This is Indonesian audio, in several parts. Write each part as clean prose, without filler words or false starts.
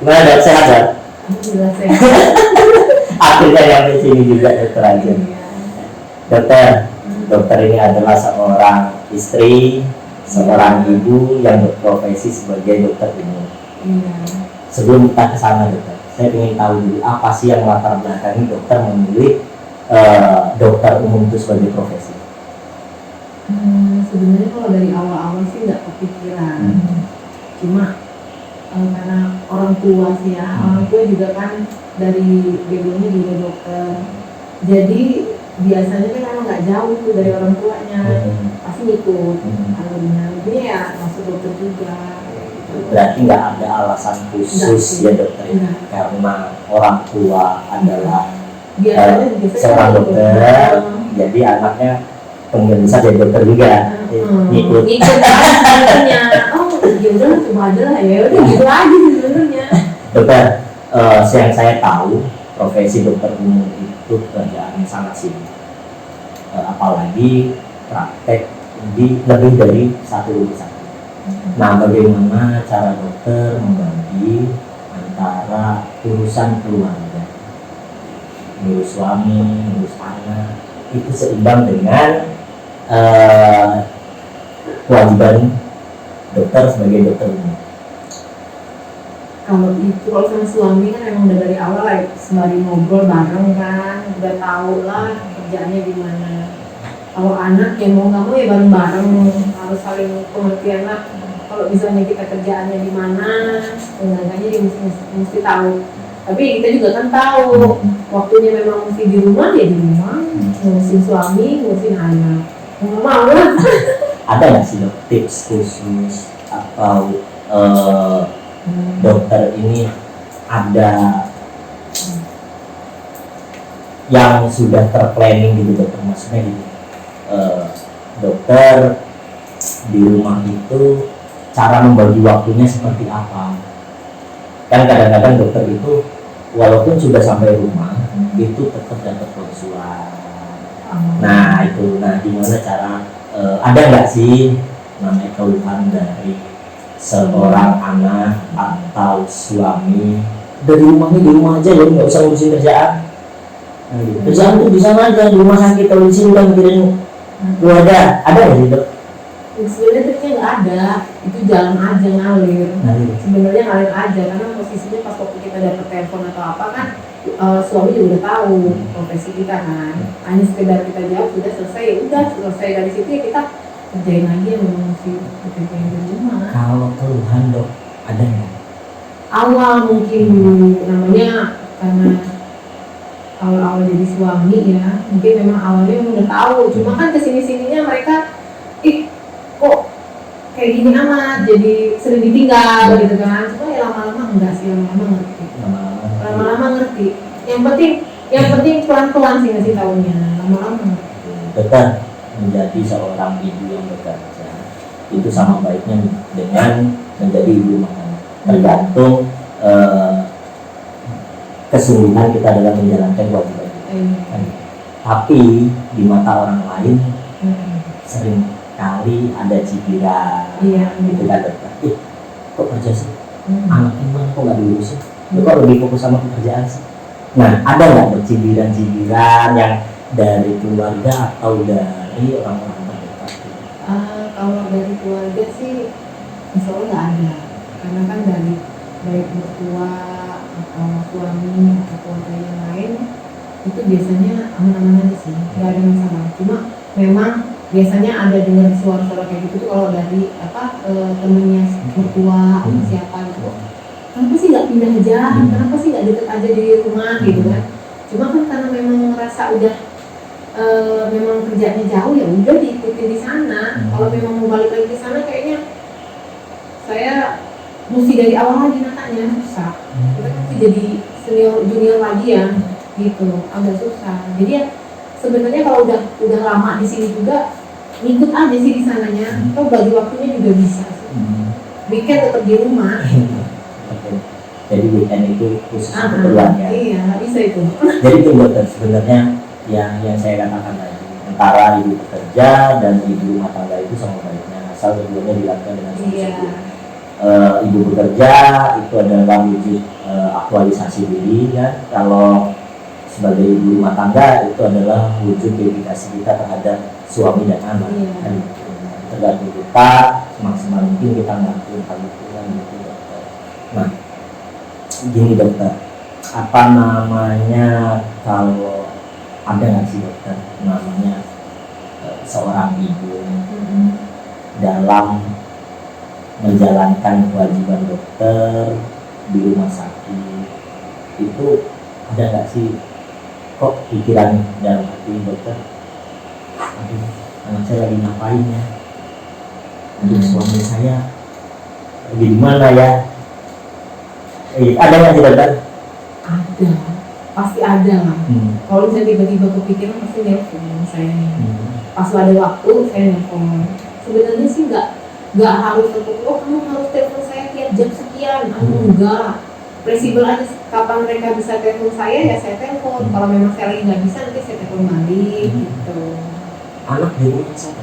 Gimana dok, sehat dok? Alhamdulillah sehat. Akhirnya sampai sini juga dokter aja. Iya. Dokter, dokter ini adalah seorang istri, seorang ibu yang berprofesi sebagai dokter umum. Iya. Sebelum kita ke sana dokter, saya ingin tahu dulu apa sih yang latar belakangi dokter memilih dokter umum itu sebagai profesi. Sebenarnya kalau dari awal-awal sih nggak kepikiran, cuma karena orang tua sih ya, orang tua juga kan dari backgroundnya juga dokter, jadi biasanya kan emang nggak jauh tuh dari orang tuanya, pasti ngikut alurnya, jadi ya masuk dokter juga. Berarti nggak ada alasan khusus ya dokter ya, karena orang tua adalah biasanya seorang dokter, jadi anaknya pengen bisa jadi dokter juga, ngikut sebenarnya. Oh ya udah coba aja lah ya, udah gitu aja sebenarnya. dokter. Yang saya tahu profesi dokter umum itu kerjaannya sangat sibuk, apalagi praktek di lebih dari satu rumah sakit. Nah, bagaimana cara dokter membagi antara urusan keluarga, ngurus suami, ngurus anak, itu seimbang dengan kewajiban dokter sebagai dokter umum? Kalau sama suami kan emang udah dari awal lah, sembari ngobrol bareng kan, udah tahu lah kerjaannya gimana. Kalau anak ya mau nggak mau ya bareng-bareng, harus saling pengertian lah. Kalau misalnya kita kerjaannya di mana, enggaknya dia mesti tahu. Tapi kita juga kan tahu waktunya memang mesti di rumah ya di rumah, ngurusin suami, ngurusin anak. Nggak mau lah. Ada nggak sih dok tips khusus atau dokter ini ada yang sudah terplanning gitu dokter, maksudnya gitu, dokter di rumah itu cara membagi waktunya seperti apa? Kan kadang-kadang dokter itu walaupun sudah sampai rumah itu tetap dapat konsulan. Nah itu, gimana cara ada nggak sih namanya keluhan dari seorang anak atau suami, dari rumahnya di rumah aja ya, nggak usah ngurusin kerjaan. Kerjaan tuh di sana aja, di rumah sakit, kalau di sini kan mikirin keluarga. Ada nggak sih dok? Sebenarnya triknya nggak ada, itu jalan aja ngalir. Sebenarnya ngalir aja, karena posisinya pas waktu kita dapet telepon atau apa kan, suami juga udah tahu profesi kita kan. Hanya sekedar kita jawab sudah selesai, ya udah selesai dari situ ya kita kerjain lagi yang memang mesti kerjain di rumah. Kalau keluhan dok ada nggak? Awal mungkin namanya karena awal-awal jadi suami ya, mungkin memang awalnya memang udah tahu, cuma kan kesini-sininya mereka kok kayak gini amat, jadi sering ditinggal gitu kan. Cuma ya lama-lama enggak sih, lama-lama ngerti. Yang penting pelan-pelan sih ngasih taunya, lama-lama ngerti. Dokter, menjadi seorang ibu yang bekerja itu sama baiknya dengan menjadi ibu rumah tangga, tergantung kesungguhan kita dalam menjalankan kewajiban kita. Tapi di mata orang lain sering kali ada cibiran, gitu kan dokter. Kok kerja sih? Anaknya mana kok nggak diurusin? Kok lebih fokus sama pekerjaan sih? Nah, ada nggak cibiran-cibiran yang dari keluarga atau dari orang-orang terdekat? Kalau dari keluarga sih, insya Allah nggak ada, karena kan dari baik mertua atau suami atau keluarga yang lain itu biasanya aman-aman aja sih, nggak ada masalah. Cuma memang biasanya ada dengar suara-suara kayak gitu tuh kalau dari temennya mertua atau siapa gitu. Kenapa sih nggak pindah aja? Kenapa sih nggak deket aja di rumah gitu kan? Cuma kan karena memang ngerasa udah memang kerjanya jauh ya udah diikuti di sana. Kalau memang mau balik lagi ke sana kayaknya saya mesti dari awal lagi natanya, susah. Kita kan mesti jadi senior junior lagi ya, gitu, agak susah. Jadi ya sebenarnya kalau udah lama di sini juga ngikut aja sih di sananya. Atau bagi waktunya juga bisa sih. Weekend tetap di rumah. Jadi weekend itu khusus keperluannya. Iya, nggak bisa itu. Jadi itu dokter sebenarnya yang saya katakan tadi, antara ibu bekerja dan ibu rumah tangga itu sama baiknya asal keduanya dilakukan dengan sungguh-sungguh. ibu bekerja itu adalah wujud aktualisasi diri kan. Kalau sebagai ibu rumah tangga itu adalah wujud dedikasi kita terhadap suami dan anak. Iya. Kan, tergantung kita semaksimal mungkin kita ngelakuin hal itu kan gitu dokter. Nah gini dokter, apa namanya, kalau ada nggak sih dokter namanya seorang ibu dalam menjalankan kewajiban dokter di rumah sakit itu, ada nggak sih kok pikiran dalam hati dokter, aduh anak saya lagi ngapain ya, aduh suami saya lagi di mana ya, ada nggak sih dokter? Ada, pasti ada lah. Kalau misalnya tiba-tiba kepikiran pasti nelfon saya. Pas ada waktu saya nelfon. Sebenarnya sih nggak harus oh kamu harus telepon saya tiap jam sekian. Enggak, fleksibel aja. Kapan mereka bisa telepon saya ya saya telepon. Kalau memang saya lagi nggak bisa nanti saya telepon balik gitu. Anak di rumah siapa?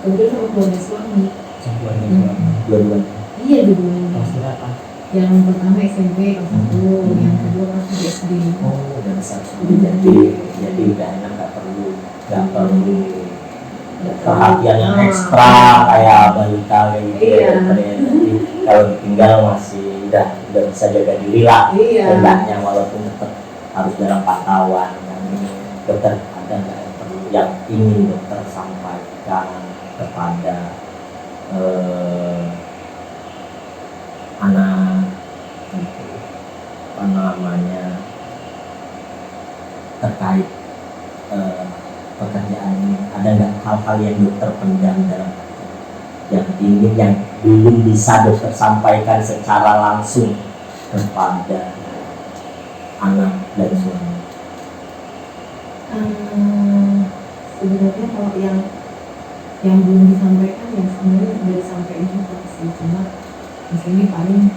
Kemudian sama keluarga suami. Sama keluarga suami. Dua-duanya. Iya dua-duanya. Kelas berapa? Yang pertama SMP kelas 1, yang kedua kelas 3 SD. Oh udah besar sudah, jadi udah enak, nggak perlu perhatian yang ekstra kayak balita kayak gitu. Iya. Jadi kalau ditinggal masih udah bisa jaga diri lah. Iya. Hendaknya walaupun tetap harus dalam pantauan. Yang ini dokter ada nggak yang perlu, yang ingin dokter sampaikan kepada anak gitu, apa namanya, terkait pekerjaan ini, ada nggak hal-hal yang dokter pendam dalam hati, yang ingin, yang belum bisa dokter sampaikan secara langsung kepada anak dan suami? Sebenarnya kalau yang belum disampaikan ya sebenarnya udah disampaikan juga sih, cuma di sini paling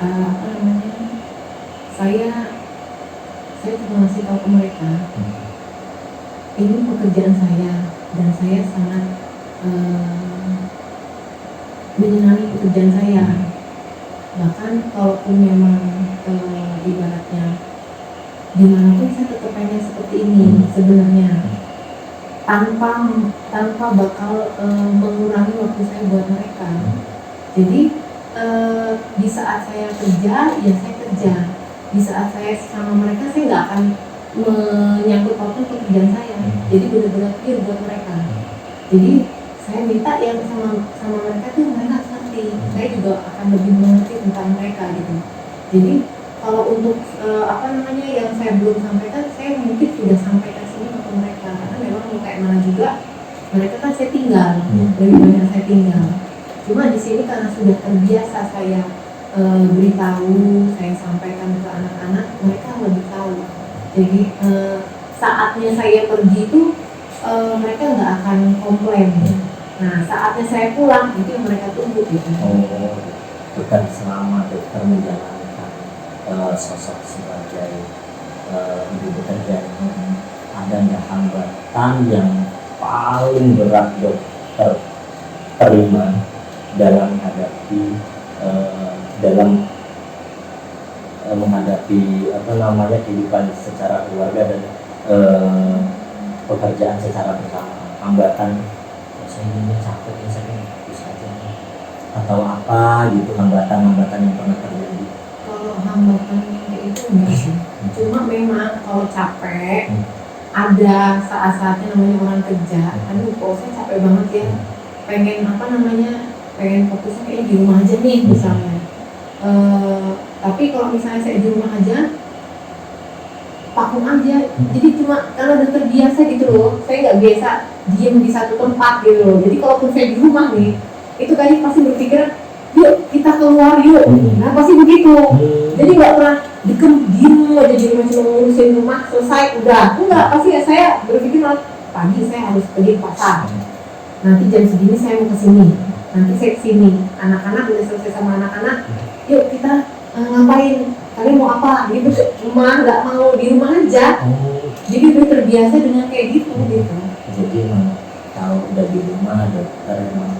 apa namanya, saya cuma ngasih tahu ke mereka ini pekerjaan saya dan saya sangat menyenangi pekerjaan saya. Bahkan kalaupun memang ibaratnya dimanapun saya tetap pengen seperti ini sebenarnya, tanpa bakal mengurangi waktu saya buat mereka. Jadi di saat saya kerja ya saya kerja, di saat saya sama mereka saya nggak akan menyangkut pautkan pekerjaan saya. Jadi benar-benar pure buat mereka. Jadi saya minta yang sama mereka tuh mereka ngerti, saya juga akan lebih mengerti tentang mereka gitu. Jadi kalau untuk apa namanya yang saya belum sampaikan, saya mungkin sudah sampaikan semua ke mereka, karena memang mau kayak mana juga mereka kan saya tinggal, lebih banyak saya tinggal. Cuma di sini karena sudah terbiasa saya beritahu, saya sampaikan ke anak-anak, mereka lebih tahu. Jadi saatnya saya pergi itu mereka nggak akan komplain. Nah saatnya saya pulang itu yang mereka tunggu gitu. Oh, bukan selama dokter menjalankan sosok sebagai ibu bekerja, ada nggak hambatan yang paling berat dokter terima dalam menghadapi apa namanya kehidupan secara keluarga dan pekerjaan secara bersama? Hambatan, saya ini capek ya, saya ingin fokus aja, atau apa gitu, hambatan yang pernah terjadi? Kalau hambatan kayak itu enggak sih, cuma memang kalau capek ada saat-saatnya namanya orang kerja, aduh kok saya capek banget ya, pengen apa namanya, pengen fokusnya kayak di rumah aja nih misalnya. Tapi kalau misalnya saya di rumah aja vakum aja, jadi cuma karena udah terbiasa gitu loh, saya nggak biasa diem di satu tempat gitu loh. Jadi kalaupun saya di rumah nih, itu kayaknya pasti berpikir yuk kita keluar yuk, nah pasti begitu. Jadi nggak pernah diem aja di rumah cuma ngurusin rumah selesai udah, enggak, pasti ya saya berpikir pagi saya harus pergi ke pasar, nanti jam segini saya mau kesini, nanti saya kesini, anak-anak udah selesai sama anak-anak, yuk kita ngapain, kalian mau apa gitu, cuma nggak mau di rumah aja. Jadi udah terbiasa dengan kayak gitu gitu. Jadi emang kalau udah di rumah dokter emang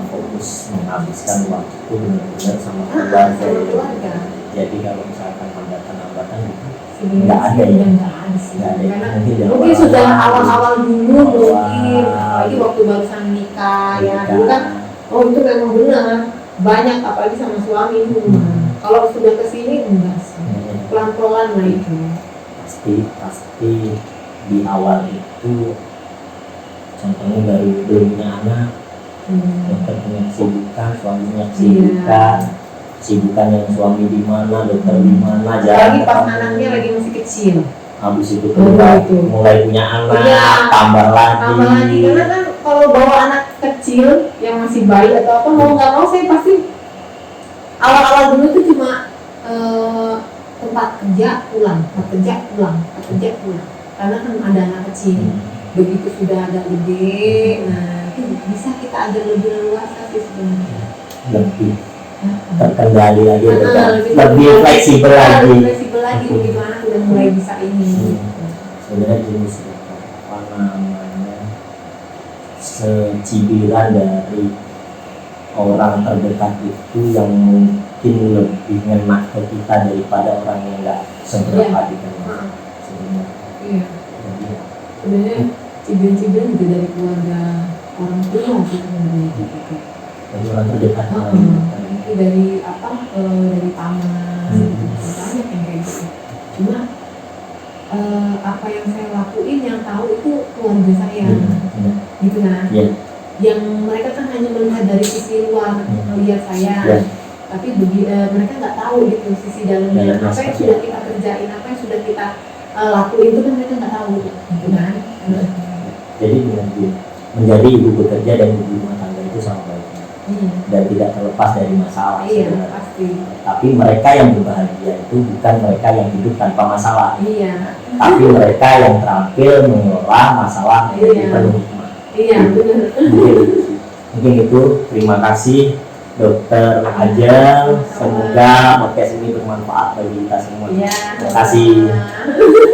fokus menghabiskan waktu itu benar-benar sama sama keluarga. keluarga. Jadi kalau misalkan hambatan-hambatan gitu Sebenarnya nggak ada sih ya? nggak ada sih. Nggak ada ya? Karena Mungkin dari mungkin sudah awal-awal dulu Awal. mungkin, apalagi waktu barusan nikah ya, Nikah. dulu kan oh itu memang benar banyak, apalagi sama suami itu. Kalau sudah kesini enggak sih, pelan-pelan lah itu. pasti di awal itu contohnya baru belum punya anak, dokter punya kesibukan, suami punya kesibukan, kesibukan yang suami di mana, dokter di mana, Apalagi pas ketemu. anaknya lagi masih kecil. Habis itu Itu. mulai punya anak, Iya. tambah lagi. Tambah lagi karena kan kalau bawa anak kecil yang masih bayi atau apa, mau nggak mau saya pasti awal-awal dulu tuh cuma tempat kerja pulang, tempat kerja pulang, tempat kerja pulang. Karena kan ada anak kecil. Begitu sudah agak gede, nah itu bisa kita agak lebih leluasa sih sebenarnya. Lebih terkendali lagi, lebih terkendali. fleksibel Lebih lagi. fleksibel lagi begitu anak udah mulai bisa ini. Sebenarnya jenis apa namanya, secibiran dari orang terdekat itu yang mungkin lebih ngena ke kita daripada orang yang nggak seberapa dikenal. Sebenarnya Iya. jadi Sebenarnya cibiran-cibiran juga dari keluarga orang tua sih sebenarnya gitu. dari orang terdekat Itu dari apa? Dari paman, gitu. Banyak yang kayak gitu. Cuma apa yang saya lakuin yang tahu itu keluarga saya, gitu kan? Iya. Yang mereka kan hanya melihat dari sisi luar, melihat saya. Iya. Tapi mereka nggak tahu gitu sisi dalamnya, Dalamnya apa yang seperti sudah kita kerjain, apa yang sudah kita lakuin itu kan mereka nggak tahu, gitu kan? Jadi menjadi ibu bekerja dan ibu rumah tangga itu sama baiknya dan tidak terlepas dari masalah. Iya, sebenarnya. pasti. Tapi mereka yang berbahagia itu bukan mereka yang hidup tanpa masalah, Iya, tapi mereka yang terampil mengelola masalah menjadi Iya. penuh hikmah. iya benar. Mungkin itu. Terima kasih Dokter Ajeng. Semoga podcast ini bermanfaat bagi kita semua. Iya. Terima kasih.